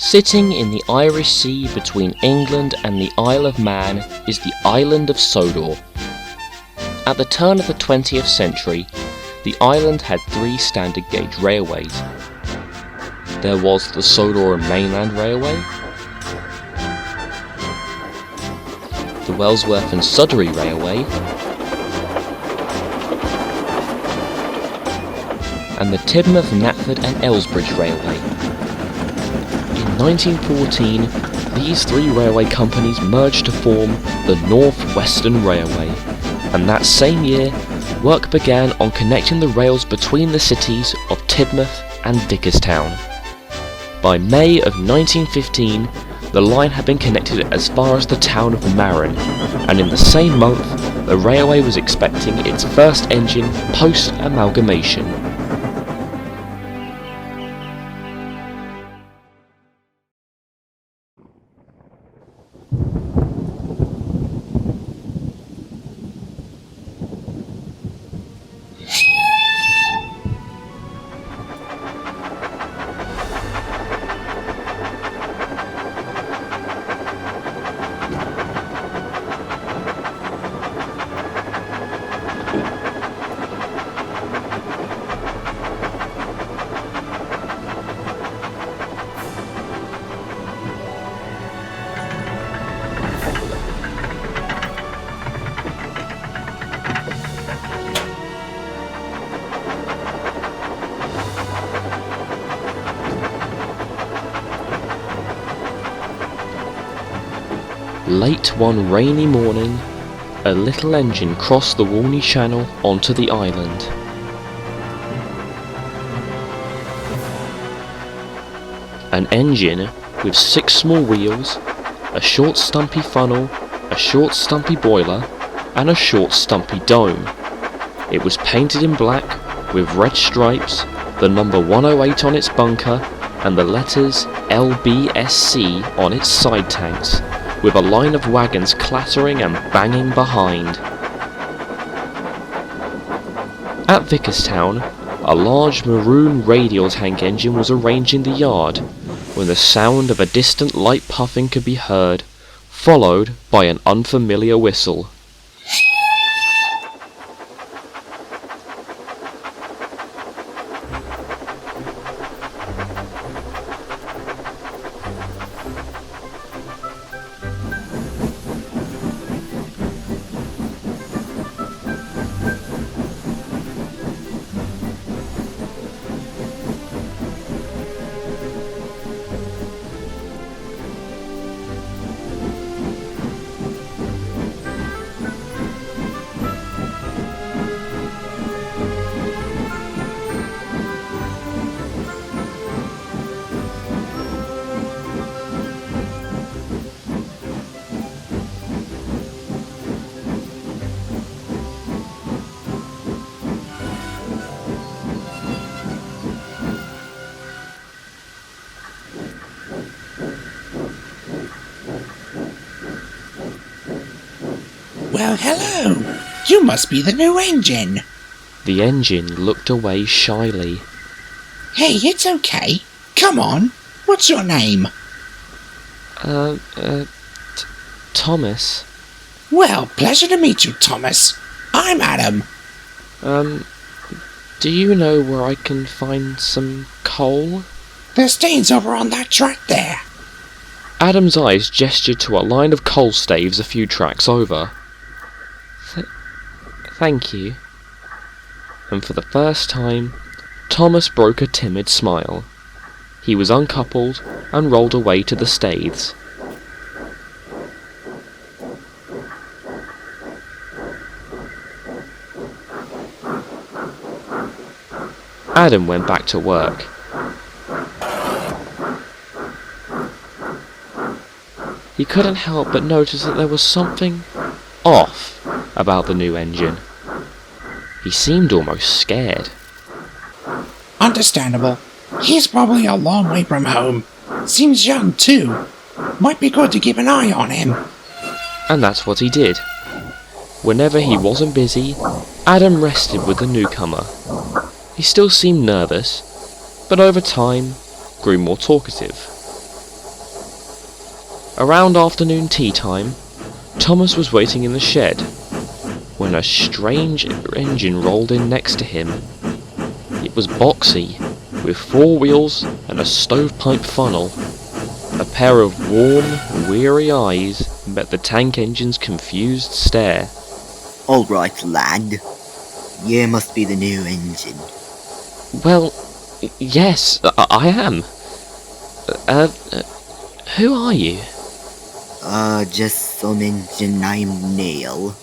Sitting in the Irish Sea between England and the Isle of Man is the island of Sodor. At the turn of the 20th century, the island had 3 standard gauge railways. There was the Sodor Mainland Railway, the Wellsworth and Sudbury Railway, and the Tidmouth, Knapford and Elsbridge Railway. In 1914, these 3 railway companies merged to form the North Western Railway, and that same year, work began on connecting the rails between the cities of Tidmouth and Dickerstown. By May of 1915, the line had been connected as far as the town of Marin, and in the same month, the railway was expecting its first engine post-amalgamation. Late one rainy morning, a little engine crossed the Walney Channel onto the island. An engine with 6 small wheels, a short stumpy funnel, a short stumpy boiler, and a short stumpy dome. It was painted in black with red stripes, the number 108 on its bunker, and the letters LBSC on its side tanks, with a line of wagons clattering and banging behind. At Vickerstown, a large maroon radial tank engine was arranged in the yard, when the sound of a distant light puffing could be heard, followed by an unfamiliar whistle. Well, hello! You must be the new engine! The engine looked away shyly. Hey, it's okay. Come on. What's your name? Thomas. Well, pleasure to meet you, Thomas. I'm Adam. Do you know where I can find some coal? The stain's over on that track there. Adam's eyes gestured to a line of coal staves a few tracks over. Thank you. And for the first time, Thomas broke a timid smile. He was uncoupled and rolled away to the staithes. Adam went back to work. He couldn't help but notice that there was something off about the new engine. He seemed almost scared. Understandable. He's probably a long way from home. Seems young, too. Might be good to keep an eye on him. And that's what he did. Whenever he wasn't busy, Adam rested with the newcomer. He still seemed nervous, but over time grew more talkative. Around afternoon tea time, Thomas was waiting in the shed when a strange engine rolled in next to him. It was boxy, with 4 wheels and a stovepipe funnel. A pair of warm, weary eyes met the tank engine's confused stare. Alright, lad. You must be the new engine. Well, yes, I am. Who are you? Just some engine named Neil.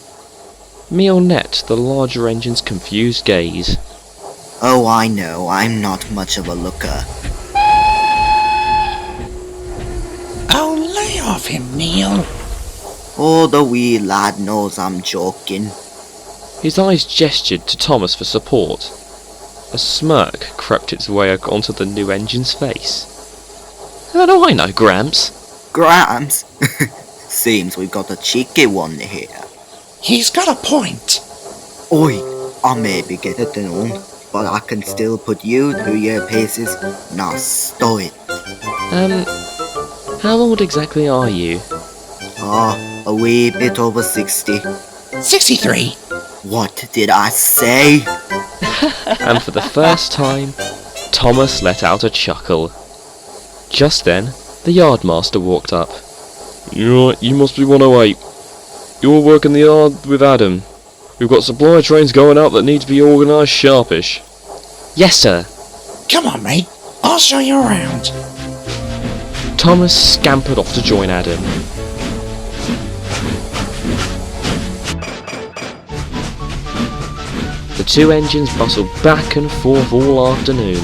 Meal met the larger engine's confused gaze. Oh, I know, I'm not much of a looker. Oh, lay off him, Neil. Oh, the wee lad knows I'm joking. His eyes gestured to Thomas for support. A smirk crept its way onto the new engine's face. How do I know, Gramps? Grams? Seems we've got a cheeky one here. He's got a point. Oi, I may be getting on, but I can still put you through your paces. Now stow it. How old exactly are you? A wee bit over 60. 63. What did I say? And for the first time, Thomas let out a chuckle. Just then, the yardmaster walked up. You must be 108. You'll work in the yard with Adam. We've got supply trains going out that need to be organised sharpish. Yes, sir. Come on, mate. I'll show you around. Thomas scampered off to join Adam. The 2 engines bustled back and forth all afternoon.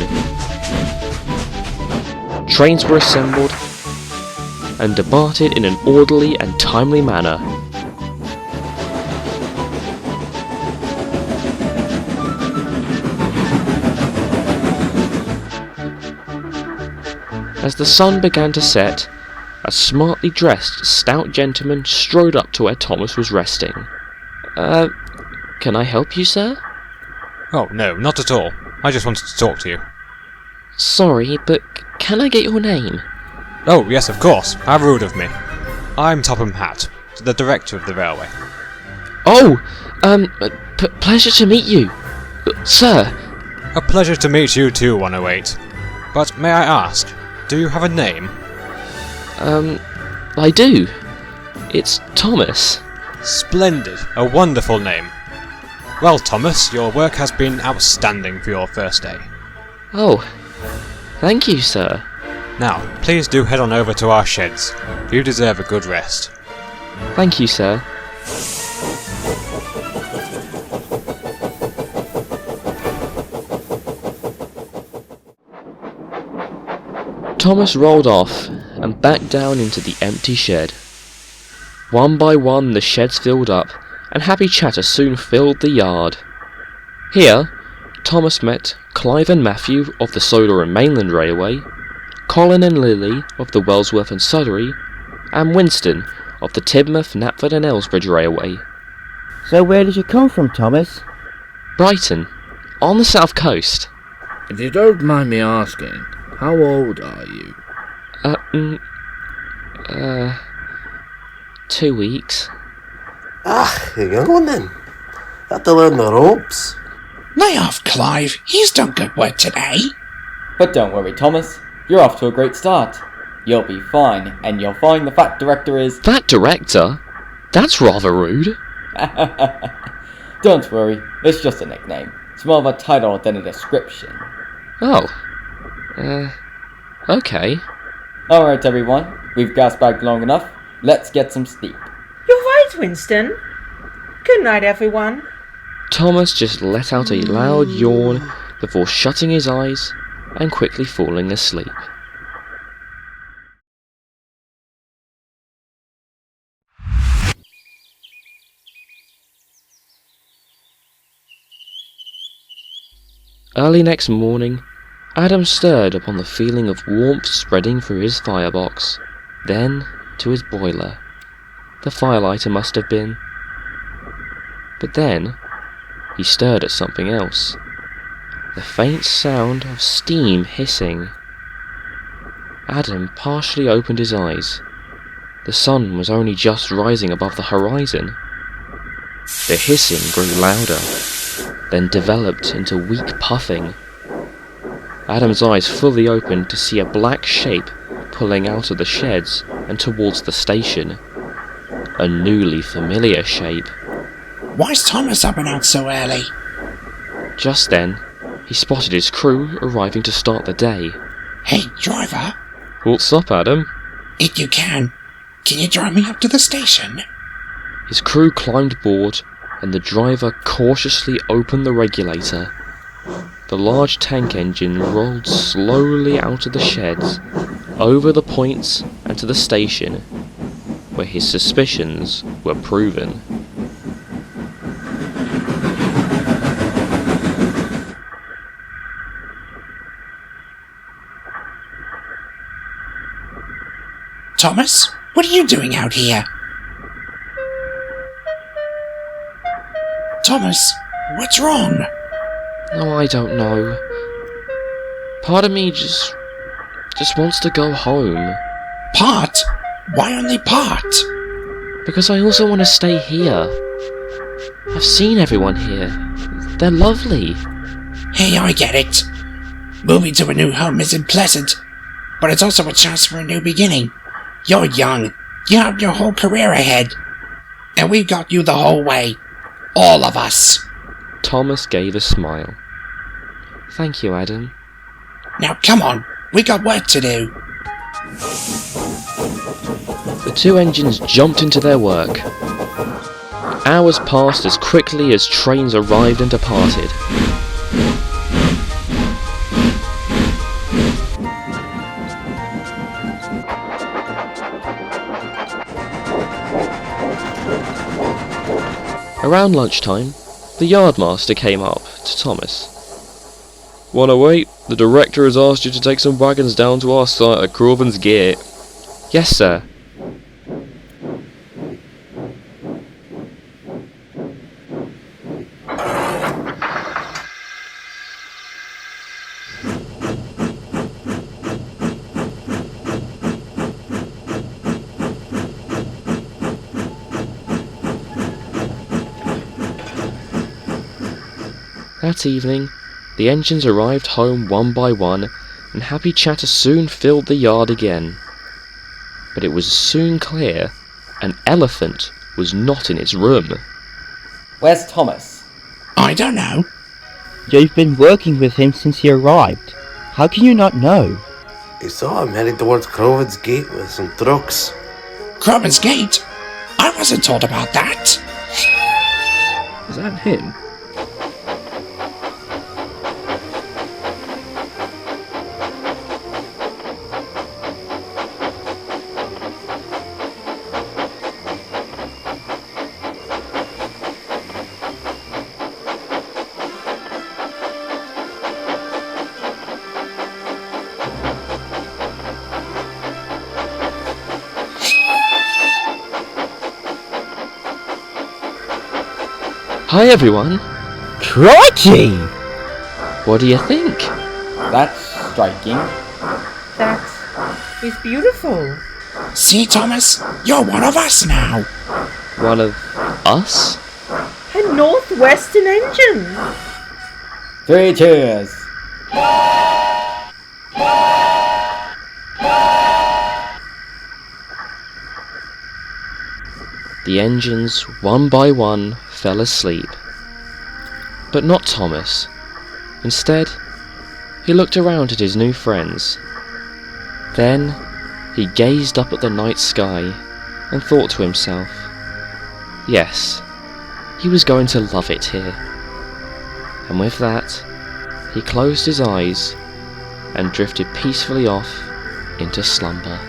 Trains were assembled and departed in an orderly and timely manner. As the sun began to set, a smartly dressed, stout gentleman strode up to where Thomas was resting. Can I help you, sir? Oh, no, not at all. I just wanted to talk to you. Sorry, but can I get your name? Oh, yes, of course. How rude of me. I'm Topham Hatt, the director of the railway. Oh, pleasure to meet you. Sir. A pleasure to meet you too, 108. But may I ask, do you have a name? I do. It's Thomas. Splendid. A wonderful name. Well, Thomas, your work has been outstanding for your first day. Oh, thank you, sir. Now, please do head on over to our sheds. You deserve a good rest. Thank you, sir. Thomas rolled off and backed down into the empty shed. One by one the sheds filled up, and happy chatter soon filled the yard. Here, Thomas met Clive and Matthew of the Sodor and Mainland Railway, Colin and Lily of the Wellsworth and Sudbury, and Winston of the Tidmouth, Knapford and Elsbridge Railway. So where did you come from, Thomas? Brighton, on the south coast. If you don't mind me asking, how old are you? 2 weeks. Ah, you're a young one then. You have to learn the ropes. Lay off, Clive. He's done good work today. But don't worry, Thomas. You're off to a great start. You'll be fine, and you'll find the Fat Director is... Fat Director? That's rather rude. Don't worry, it's just a nickname. It's more of a title than a description. Oh. Okay. Alright, everyone. We've gasbagged long enough. Let's get some sleep. You're right, Winston. Good night, everyone. Thomas just let out a loud yawn before shutting his eyes and quickly falling asleep. Early next morning, Adam stirred upon the feeling of warmth spreading through his firebox, then to his boiler. The firelighter must have been. But then, he stirred at something else. The faint sound of steam hissing. Adam partially opened his eyes. The sun was only just rising above the horizon. The hissing grew louder, then developed into weak puffing. Adam's eyes fully opened to see a black shape pulling out of the sheds and towards the station. A newly familiar shape. Why's Thomas up and out so early? Just then, he spotted his crew arriving to start the day. Hey, driver. What's up, Adam? If you can you drive me up to the station? His crew climbed aboard, and the driver cautiously opened the regulator. The large tank engine rolled slowly out of the sheds, over the points and to the station, where his suspicions were proven. Thomas, what are you doing out here? Thomas, what's wrong? Oh, I don't know. Part of me just wants to go home. Part? Why only part? Because I also want to stay here. I've seen everyone here. They're lovely. Hey, I get it. Moving to a new home isn't pleasant, but it's also a chance for a new beginning. You're young. You have your whole career ahead. And we've got you the whole way. All of us. Thomas gave a smile. Thank you, Adam. Now come on, we got work to do. The two engines jumped into their work. Hours passed as quickly as trains arrived and departed. Around lunchtime, the yardmaster came up to Thomas. "Wanna wait? The director has asked you to take some wagons down to our site at Crawven's Gate." "Yes, sir." That evening, the engines arrived home one by one, and happy chatter soon filled the yard again. But it was soon clear an elephant was not in its room. Where's Thomas? I don't know. You've been working with him since he arrived. How can you not know? He saw him heading towards Crovin's Gate with some trucks. Crawven's Gate? I wasn't told about that. Is that him? Hi everyone! Crikey! What do you think? That's striking. That is beautiful. See, Thomas? You're one of us now. One of us? A northwestern engine. 3 cheers. The engines, one by one, fell asleep. But not Thomas. Instead, he looked around at his new friends. Then, he gazed up at the night sky and thought to himself, yes, he was going to love it here. And with that, he closed his eyes and drifted peacefully off into slumber.